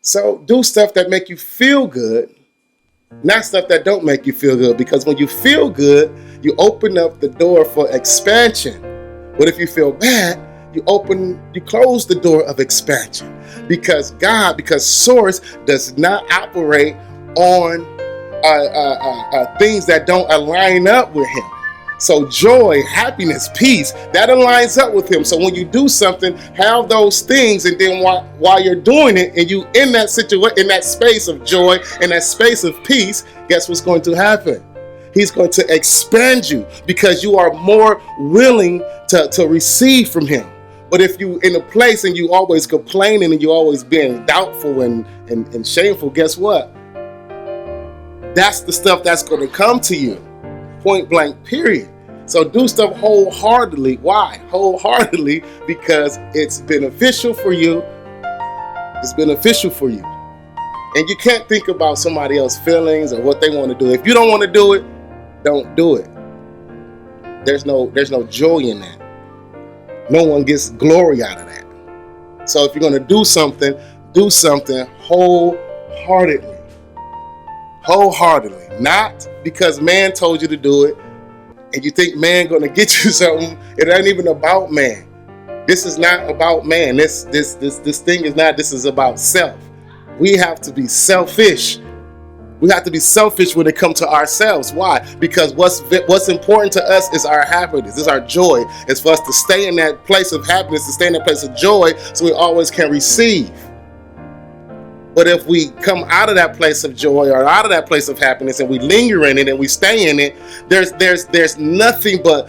So do stuff that make you feel good, not stuff that don't make you feel good. Because when you feel good, you open up the door for expansion. But if you feel bad, you close the door of expansion. Because Source does not operate on things that don't align up with Him. So joy, happiness, peace, that aligns up with Him. So when you do something, have those things, and then while you're doing it, and you in that situation, in that space of joy, in that space of peace, guess what's going to happen? He's going to expand you because you are more willing to receive from Him. But if you in a place and you always complaining and you always being doubtful and shameful, guess what? That's the stuff that's going to come to you. Point blank, period. So do stuff wholeheartedly. Why? Wholeheartedly, because it's beneficial for you. It's beneficial for you. And you can't think about somebody else's feelings or what they want to do. If you don't want to do it, don't do it. There's no joy in that. No one gets glory out of that. So if you're going to do something wholeheartedly. Wholeheartedly. Not because man told you to do it and you think man going to get you something. It ain't even about man. This is not about man. This thing is not. This is about self. We have to be selfish. We have to be selfish when it comes to ourselves. Why? Because what's important to us is our happiness, is our joy. It's for us to stay in that place of happiness, to stay in that place of joy, so we always can receive. But if we come out of that place of joy or out of that place of happiness and we linger in it and we stay in it, there's nothing but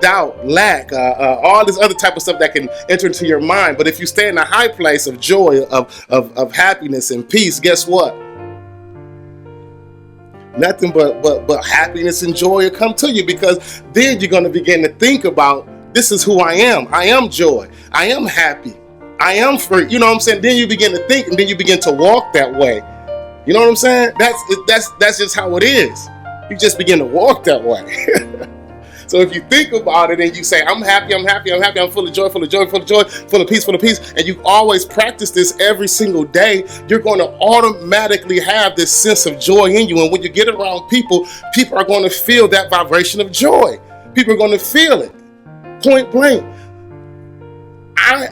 doubt, lack, all this other type of stuff that can enter into your mind. But if you stay in a high place of joy, of happiness and peace, guess what? Nothing but happiness and joy will come to you, because then you're going to begin to think about, this is who I am. I am joy. I am happy. I am free. You know what I'm saying? Then you begin to think, and then you begin to walk that way. You know what I'm saying? That's just how it is. You just begin to walk that way. So if you think about it and you say, I'm happy, I'm full of joy, full of peace, and you always practice this every single day, you're going to automatically have this sense of joy in you. And when you get around people are going to feel that vibration of joy. People are going to feel it. Point blank.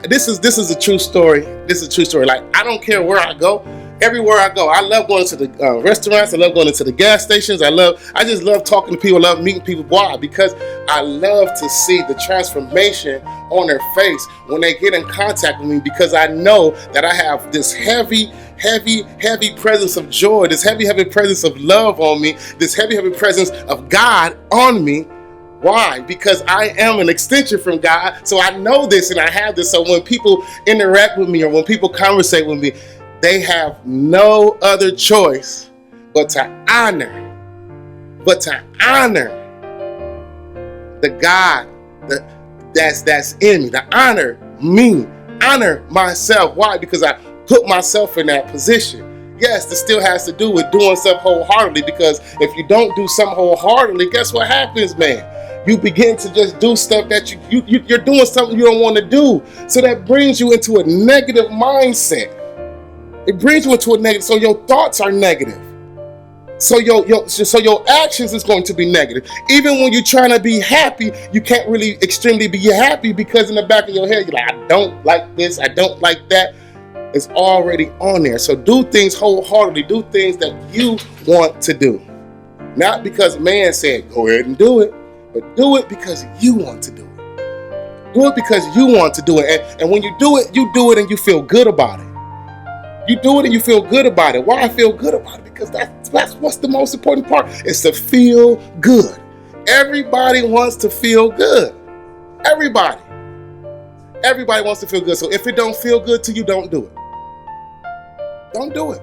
This is a true story. This is a true story. Like, I don't care where I go. Everywhere I go, I love going to the restaurants. I love going to the gas stations. I just love talking to people. I love meeting people. Why? Because I love to see the transformation on their face when they get in contact with me, because I know that I have this heavy presence of joy, this heavy presence of love on me, this heavy presence of God on me. Why? Because I am an extension from God. So I know this and I have this. So when people interact with me or when people conversate with me, they have no other choice but to honor the God that's in me, to honor me, honor myself. Why? Because I put myself in that position. Yes, this still has to do with doing stuff wholeheartedly, because if you don't do something wholeheartedly, guess what happens, man? You begin to just do stuff that you're doing something you don't want to do. So that brings you into a negative mindset. It brings you into a negative, so your thoughts are negative. So your actions is going to be negative. Even when you're trying to be happy, you can't really extremely be happy, because in the back of your head, you're like, I don't like this, I don't like that. It's already on there. So do things wholeheartedly. Do things that you want to do. Not because man said, go ahead and do it, but do it because you want to do it. Do it because you want to do it. And when you do it and you feel good about it. You do it and you feel good about it. Why I feel good about it? Because that's what's the most important part. It's to feel good. Everybody wants to feel good. Everybody wants to feel good. So if it don't feel good to you, don't do it. Don't do it.